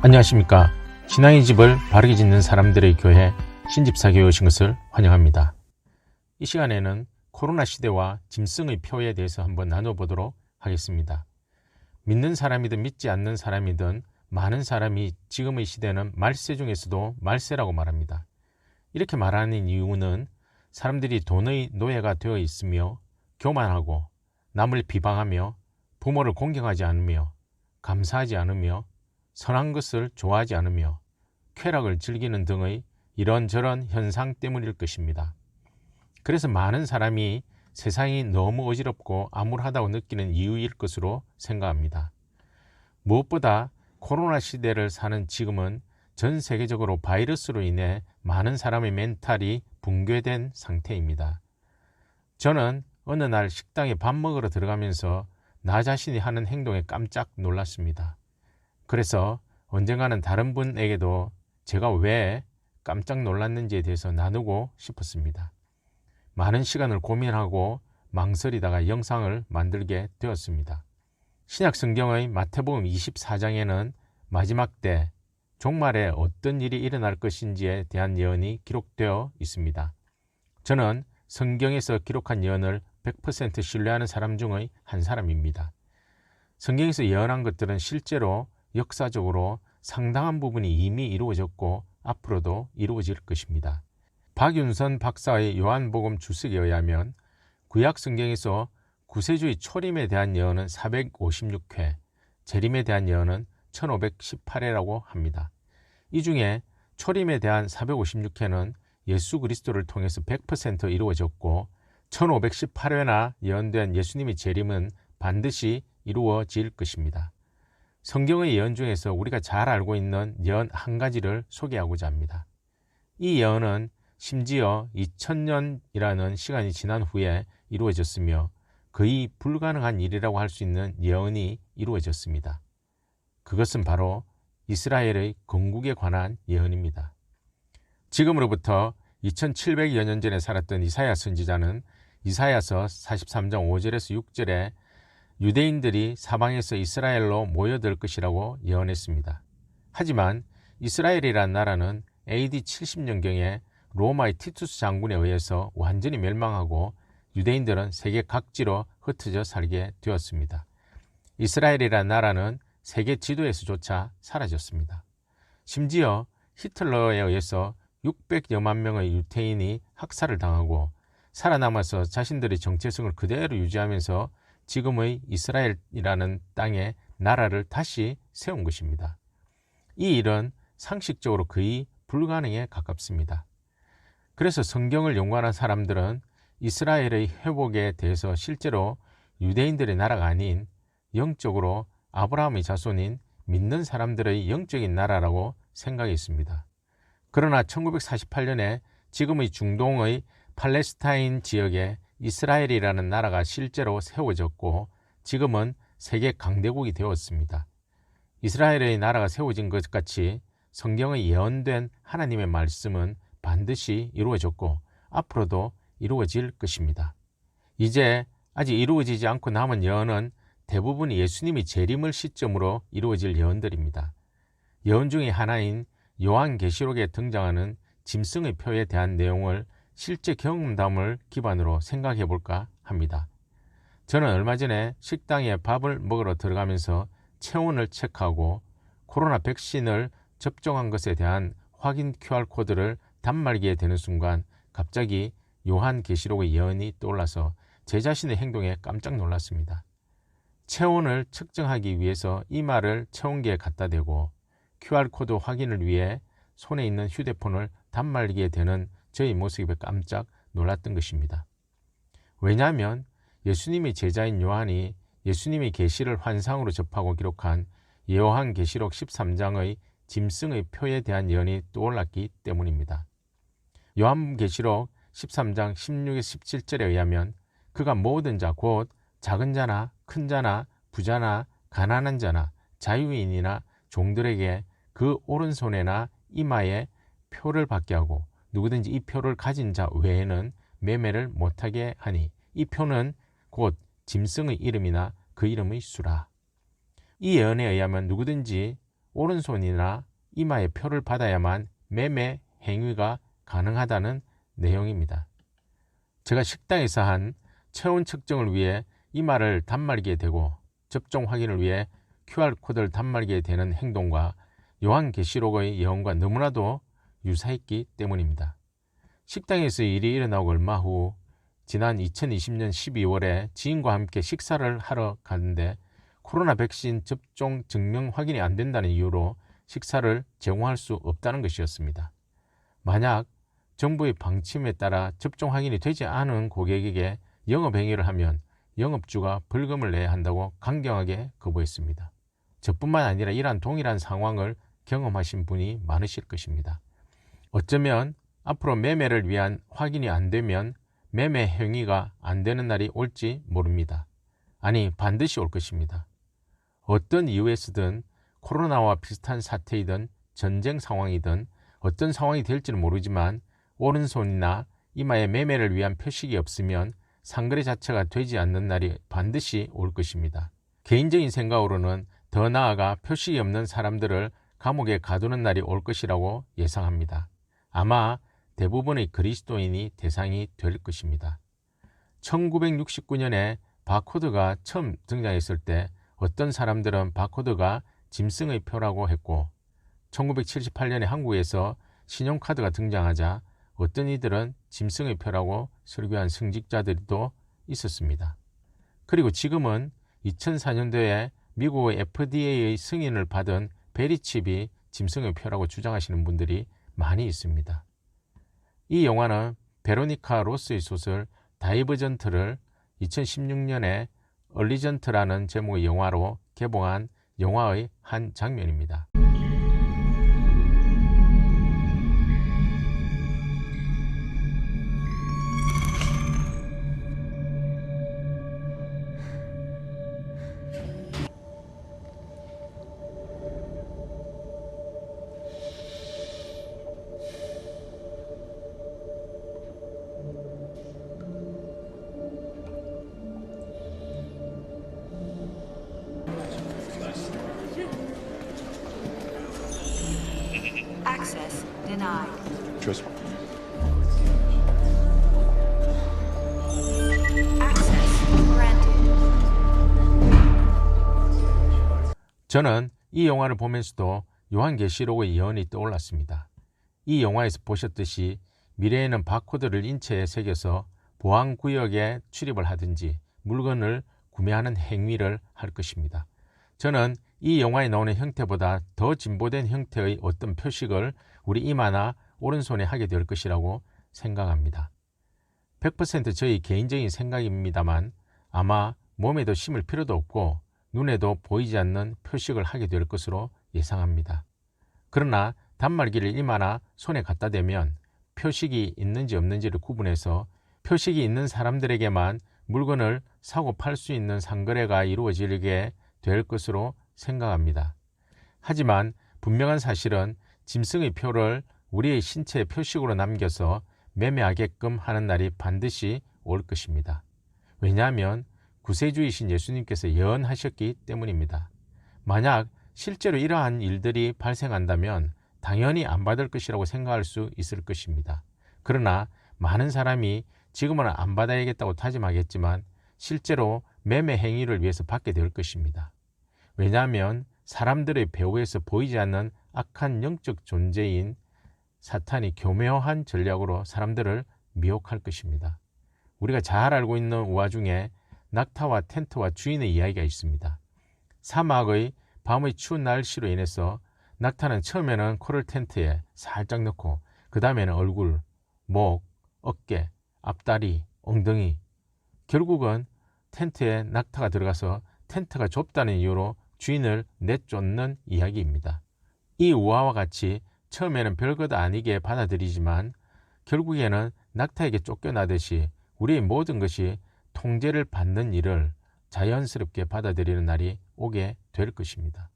안녕하십니까. 신앙의 집을 바르게 짓는 사람들의 교회 신집사교에 오신 것을 환영합니다. 이 시간에는 코로나 시대와 짐승의 표에 대해서 한번 나눠보도록 하겠습니다. 믿는 사람이든 믿지 않는 사람이든 많은 사람이 지금의 시대는 말세 중에서도 말세라고 말합니다. 이렇게 말하는 이유는 사람들이 돈의 노예가 되어 있으며 교만하고 남을 비방하며 부모를 공경하지 않으며 감사하지 않으며 선한 것을 좋아하지 않으며 쾌락을 즐기는 등의 이런저런 현상 때문일 것입니다. 그래서 많은 사람이 세상이 너무 어지럽고 암울하다고 느끼는 이유일 것으로 생각합니다. 무엇보다 코로나 시대를 사는 지금은 전 세계적으로 바이러스로 인해 많은 사람의 멘탈이 붕괴된 상태입니다. 저는 어느 날 식당에 밥 먹으러 들어가면서 나 자신이 하는 행동에 깜짝 놀랐습니다. 그래서 언젠가는 다른 분에게도 제가 왜 깜짝 놀랐는지에 대해서 나누고 싶었습니다. 많은 시간을 고민하고 망설이다가 영상을 만들게 되었습니다. 신약 성경의 마태복음 24장에는 마지막 때 종말에 어떤 일이 일어날 것인지에 대한 예언이 기록되어 있습니다. 저는 성경에서 기록한 예언을 100% 신뢰하는 사람 중의 한 사람입니다. 성경에서 예언한 것들은 실제로 역사적으로 상당한 부분이 이미 이루어졌고 앞으로도 이루어질 것입니다. 박윤선 박사의 요한복음 주석에 의하면 구약 성경에서 구세주의 초림에 대한 예언은 456회, 재림에 대한 예언은 1518회라고 합니다. 이 중에 초림에 대한 456회는 예수 그리스도를 통해서 100% 이루어졌고 1518회나 예언된 예수님의 재림은 반드시 이루어질 것입니다. 성경의 예언 중에서 우리가 잘 알고 있는 예언 한 가지를 소개하고자 합니다. 이 예언은 심지어 2000년이라는 시간이 지난 후에 이루어졌으며 거의 불가능한 일이라고 할 수 있는 예언이 이루어졌습니다. 그것은 바로 이스라엘의 건국에 관한 예언입니다. 지금으로부터 2700여 년 전에 살았던 이사야 선지자는 이사야서 43장 5절에서 6절에 유대인들이 사방에서 이스라엘로 모여들 것이라고 예언했습니다. 하지만 이스라엘이란 나라는 AD 70년경에 로마의 티투스 장군에 의해서 완전히 멸망하고 유대인들은 세계 각지로 흩어져 살게 되었습니다. 이스라엘이란 나라는 세계 지도에서조차 사라졌습니다. 심지어 히틀러에 의해서 600여만 명의 유태인이 학살을 당하고 살아남아서 자신들의 정체성을 그대로 유지하면서 지금의 이스라엘이라는 땅에 나라를 다시 세운 것입니다. 이 일은 상식적으로 거의 불가능에 가깝습니다. 그래서 성경을 연구하는 사람들은 이스라엘의 회복에 대해서 실제로 유대인들의 나라가 아닌 영적으로 아브라함의 자손인 믿는 사람들의 영적인 나라라고 생각했습니다. 그러나 1948년에 지금의 중동의 팔레스타인 지역에 이스라엘이라는 나라가 실제로 세워졌고 지금은 세계 강대국이 되었습니다. 이스라엘의 나라가 세워진 것 같이 성경의 예언된 하나님의 말씀은 반드시 이루어졌고 앞으로도 이루어질 것입니다. 이제 아직 이루어지지 않고 남은 예언은 대부분이 예수님이 재림을 시점으로 이루어질 예언들입니다. 예언 중의 하나인 요한계시록에 등장하는 짐승의 표에 대한 내용을 실제 경험담을 기반으로 생각해 볼까 합니다. 저는 얼마 전에 식당에 밥을 먹으러 들어가면서 체온을 체크하고 코로나 백신을 접종한 것에 대한 확인 QR코드를 단말기에 대는 순간 갑자기 요한계시록의 예언이 떠올라서 제 자신의 행동에 깜짝 놀랐습니다. 체온을 측정하기 위해서 이마를 체온계에 갖다 대고 QR코드 확인을 위해 손에 있는 휴대폰을 단말기에 대는 저의 모습에 깜짝 놀랐던 것입니다. 왜냐하면 예수님의 제자인 요한이 예수님의 계시를 환상으로 접하고 기록한 요한계시록 13장의 짐승의 표에 대한 예언이 떠올랐기 때문입니다. 요한계시록 13장 16에서 17절에 의하면 그가 모든 자 곧 작은 자나 큰 자나 부자나 가난한 자나 자유인이나 종들에게 그 오른손에나 이마에 표를 받게 하고 누구든지 이 표를 가진 자 외에는 매매를 못하게 하니 이 표는 곧 짐승의 이름이나 그 이름의 수라. 이 예언에 의하면 누구든지 오른손이나 이마의 표를 받아야만 매매 행위가 가능하다는 내용입니다. 제가 식당에서 한 체온 측정을 위해 이마를 단말기에 대고 접종 확인을 위해 QR코드를 단말기에 대는 행동과 요한계시록의 예언과 너무나도 유사했기 때문입니다. 식당에서 일이 일어나고 얼마 후 지난 2020년 12월에 지인과 함께 식사를 하러 갔는데 코로나 백신 접종 증명 확인이 안 된다는 이유로 식사를 제공할 수 없다는 것이었습니다. 만약 정부의 방침에 따라 접종 확인이 되지 않은 고객에게 영업행위를 하면 영업주가 벌금을 내야 한다고 강경하게 거부했습니다. 저뿐만 아니라 이러한 동일한 상황을 경험하신 분이 많으실 것입니다. 어쩌면 앞으로 매매를 위한 확인이 안 되면 매매 행위가 안 되는 날이 올지 모릅니다. 아니, 반드시 올 것입니다. 어떤 이유에서든 코로나와 비슷한 사태이든 전쟁 상황이든 어떤 상황이 될지는 모르지만 오른손이나 이마에 매매를 위한 표식이 없으면 상거래 자체가 되지 않는 날이 반드시 올 것입니다. 개인적인 생각으로는 더 나아가 표식이 없는 사람들을 감옥에 가두는 날이 올 것이라고 예상합니다. 아마 대부분의 그리스도인이 대상이 될 것입니다. 1969년에 바코드가 처음 등장했을 때 어떤 사람들은 바코드가 짐승의 표라고 했고 1978년에 한국에서 신용카드가 등장하자 어떤 이들은 짐승의 표라고 설교한 승직자들도 있었습니다. 그리고 지금은 2004년도에 미국의 FDA의 승인을 받은 베리칩이 짐승의 표라고 주장하시는 분들이 많이 있습니다. 이 영화는 베로니카 로스의 소설 다이버전트를 2016년에 얼리전트라는 제목의 영화로 개봉한 영화의 한 장면입니다. Access denied. Tristan. Access granted. 저는 이 영화를 보면서도 요한계시록의 예언이 떠올랐습니다. 이 영화에서 보셨듯이 미래에는 바코드를 인체에 새겨서 보안구역에 출입을 하든지 물건을 구매하는 행위를 할 것입니다. 저는 이 영화에 나오는 형태보다 더 진보된 형태의 어떤 표식을 우리 이마나 오른손에 하게 될 것이라고 생각합니다. 100% 저희 개인적인 생각입니다만 아마 몸에도 심을 필요도 없고 눈에도 보이지 않는 표식을 하게 될 것으로 예상합니다. 그러나 단말기를 이마나 손에 갖다 대면 표식이 있는지 없는지를 구분해서 표식이 있는 사람들에게만 물건을 사고 팔 수 있는 상거래가 이루어지게 될 것으로 생각합니다. 하지만 분명한 사실은 짐승의 표를 우리의 신체의 표식으로 남겨서 매매하게끔 하는 날이 반드시 올 것입니다. 왜냐하면 구세주이신 예수님께서 예언하셨기 때문입니다. 만약 실제로 이러한 일들이 발생한다면 당연히 안 받을 것이라고 생각할 수 있을 것입니다. 그러나 많은 사람이 지금은 안 받아야겠다고 다짐하겠지만 실제로 매매 행위를 위해서 받게 될 것입니다. 왜냐하면 사람들의 배후에서 보이지 않는 악한 영적 존재인 사탄이 교묘한 전략으로 사람들을 미혹할 것입니다. 우리가 잘 알고 있는 우화 중에 낙타와 텐트와 주인의 이야기가 있습니다. 사막의 밤의 추운 날씨로 인해서 낙타는 처음에는 코를 텐트에 살짝 넣고 그 다음에는 얼굴, 목, 어깨, 앞다리, 엉덩이, 결국은 텐트에 낙타가 들어가서 텐트가 좁다는 이유로 주인을 내쫓는 이야기입니다. 이 우화와 같이 처음에는 별것 아니게 받아들이지만 결국에는 낙타에게 쫓겨나듯이 우리의 모든 것이 통제를 받는 일을 자연스럽게 받아들이는 날이 오게 될 것입니다.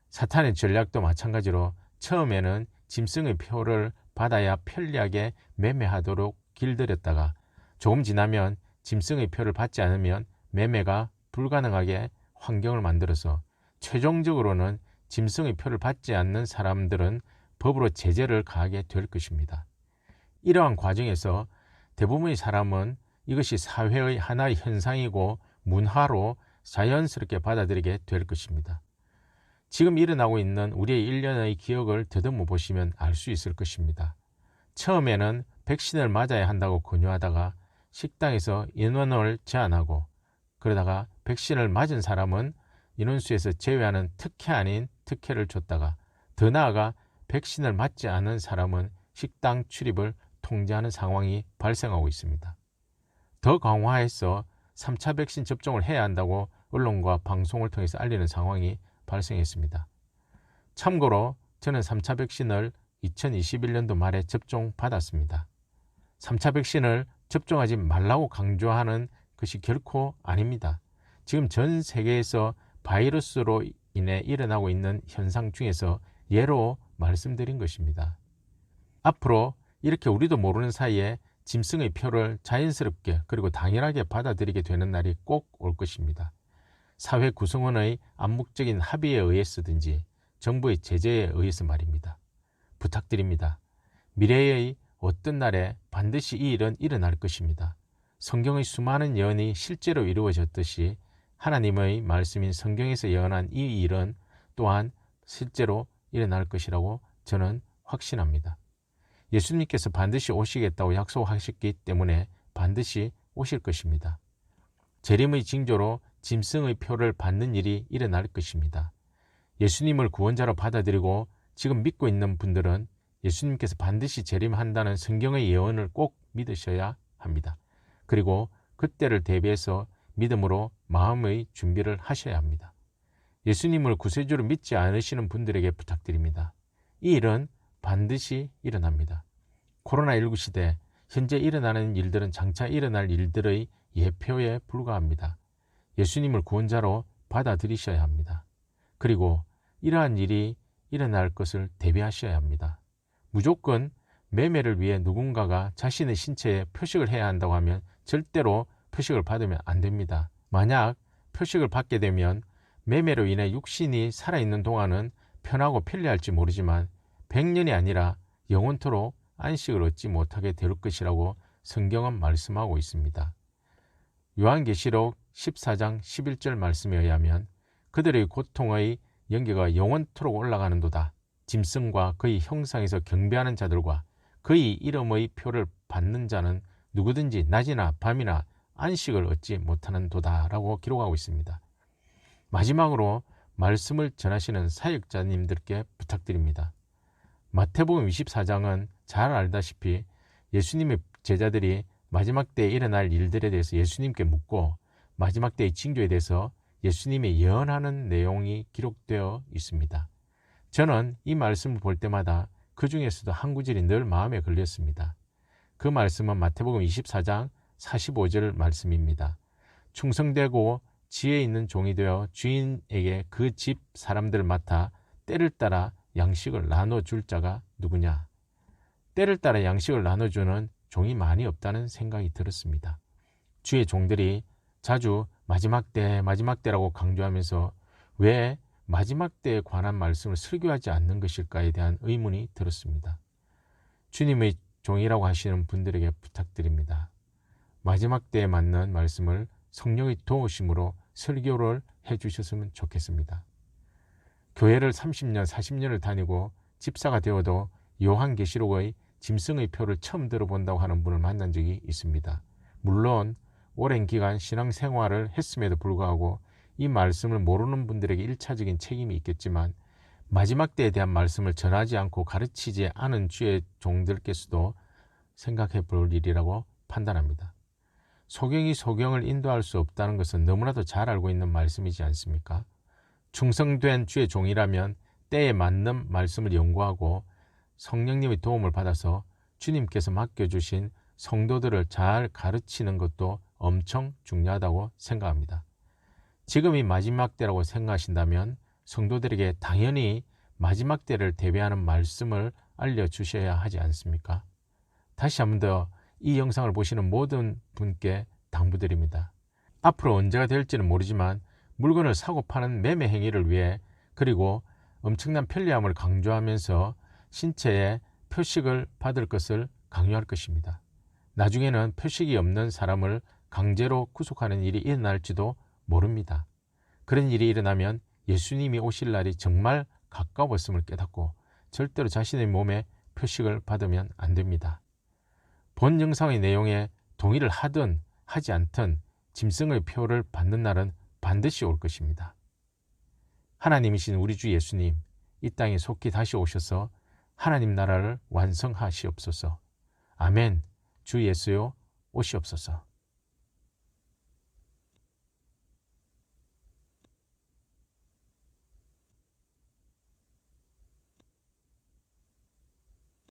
사탄의 전략도 마찬가지로 처음에는 짐승의 표를 받아야 편리하게 매매하도록 길들였다가 조금 지나면 짐승의 표를 받지 않으면 매매가 불가능하게 환경을 만들어서 최종적으로는 짐승의 표를 받지 않는 사람들은 법으로 제재를 가하게 될 것입니다. 이러한 과정에서 대부분의 사람은 이것이 사회의 하나의 현상이고 문화로 자연스럽게 받아들이게 될 것입니다. 지금 일어나고 있는 우리의 일련의 기억을 더듬어 보시면 알 수 있을 것입니다. 처음에는 백신을 맞아야 한다고 권유하다가 식당에서 인원을 제한하고, 그러다가 백신을 맞은 사람은 인원수에서 제외하는 특혜 아닌 특혜를 줬다가, 더 나아가 백신을 맞지 않은 사람은 식당 출입을 통제하는 상황이 발생하고 있습니다. 더 강화해서 3차 백신 접종을 해야 한다고 언론과 방송을 통해서 알리는 상황이 발생했습니다. 참고로 저는 3차 백신을 2021년도 말에 접종받았습니다. 3차 백신을 접종하지 말라고 강조하는 것이 결코 아닙니다. 지금 전 세계에서 바이러스로 인해 일어나고 있는 현상 중에서 예로 말씀드린 것입니다. 앞으로 이렇게 우리도 모르는 사이에 짐승의 표를 자연스럽게 그리고 당연하게 받아들이게 되는 날이 꼭 올 것입니다. 사회 구성원의 암묵적인 합의에 의해서든지 정부의 제재에 의해서 말입니다. 부탁드립니다. 미래의 어떤 날에 반드시 이 일은 일어날 것입니다. 성경의 수많은 예언이 실제로 이루어졌듯이 하나님의 말씀인 성경에서 예언한 이 일은 또한 실제로 일어날 것이라고 저는 확신합니다. 예수님께서 반드시 오시겠다고 약속하셨기 때문에 반드시 오실 것입니다. 재림의 징조로 짐승의 표를 받는 일이 일어날 것입니다. 예수님을 구원자로 받아들이고 지금 믿고 있는 분들은 예수님께서 반드시 재림한다는 성경의 예언을 꼭 믿으셔야 합니다. 그리고 그때를 대비해서 믿음으로 마음의 준비를 하셔야 합니다. 예수님을 구세주로 믿지 않으시는 분들에게 부탁드립니다. 이 일은 반드시 일어납니다. 코로나19 시대 현재 일어나는 일들은 장차 일어날 일들의 예표에 불과합니다. 예수님을 구원자로 받아들이셔야 합니다. 그리고 이러한 일이 일어날 것을 대비하셔야 합니다. 무조건 매매를 위해 누군가가 자신의 신체에 표식을 해야 한다고 하면 절대로 표식을 받으면 안 됩니다. 만약 표식을 받게 되면 매매로 인해 육신이 살아있는 동안은 편하고 편리할지 모르지만 100년이 아니라 영원토록 안식을 얻지 못하게 될 것이라고 성경은 말씀하고 있습니다. 요한계시록 14장 11절 말씀에 의하면 그들의 고통의 연기가 영원토록 올라가는도다. 짐승과 그의 형상에서 경배하는 자들과 그의 이름의 표를 받는 자는 누구든지 낮이나 밤이나 안식을 얻지 못하는도다 라고 기록하고 있습니다. 마지막으로 말씀을 전하시는 사역자님들께 부탁드립니다. 마태복음 24장은 잘 알다시피 예수님의 제자들이 마지막 때에 일어날 일들에 대해서 예수님께 묻고 마지막 때의 징조에 대해서 예수님이 예언하는 내용이 기록되어 있습니다. 저는 이 말씀을 볼 때마다 그 중에서도 한 구절이 늘 마음에 걸렸습니다. 그 말씀은 마태복음 24장 45절 말씀입니다. 충성되고 지혜 있는 종이 되어 주인에게 그 집 사람들을 맡아 때를 따라 양식을 나눠줄 자가 누구냐? 때를 따라 양식을 나눠주는 종이 많이 없다는 생각이 들었습니다. 주의 종들이 자주 마지막 때라고 강조하면서 왜 마지막 때에 관한 말씀을 설교하지 않는 것일까에 대한 의문이 들었습니다. 주님의 종이라고 하시는 분들에게 부탁드립니다. 마지막 때에 맞는 말씀을 성령의 도우심으로 설교를 해주셨으면 좋겠습니다. 교회를 30년, 40년을 다니고 집사가 되어도 요한계시록의 짐승의 표를 처음 들어본다고 하는 분을 만난 적이 있습니다. 물론 오랜 기간 신앙생활을 했음에도 불구하고 이 말씀을 모르는 분들에게 1차적인 책임이 있겠지만 마지막 때에 대한 말씀을 전하지 않고 가르치지 않은 주의 종들께서도 생각해 볼 일이라고 판단합니다. 소경이 소경을 인도할 수 없다는 것은 너무나도 잘 알고 있는 말씀이지 않습니까? 충성된 주의 종이라면 때에 맞는 말씀을 연구하고 성령님의 도움을 받아서 주님께서 맡겨주신 성도들을 잘 가르치는 것도 엄청 중요하다고 생각합니다. 지금이 마지막 때라고 생각하신다면 성도들에게 당연히 마지막 때를 대비하는 말씀을 알려주셔야 하지 않습니까? 다시 한 번 더 이 영상을 보시는 모든 분께 당부드립니다. 앞으로 언제가 될지는 모르지만 물건을 사고 파는 매매 행위를 위해 그리고 엄청난 편리함을 강조하면서 신체에 표식을 받을 것을 강요할 것입니다. 나중에는 표식이 없는 사람을 강제로 구속하는 일이 일어날지도 모릅니다. 그런 일이 일어나면 예수님이 오실 날이 정말 가까웠음을 깨닫고 절대로 자신의 몸에 표식을 받으면 안 됩니다. 본 영상의 내용에 동의를 하든 하지 않든 짐승의 표를 받는 날은 반드시 올 것입니다. 하나님이신 우리 주 예수님, 이 땅에 속히 다시 오셔서 하나님 나라를 완성하시옵소서. 아멘. 주 예수요, 오시옵소서.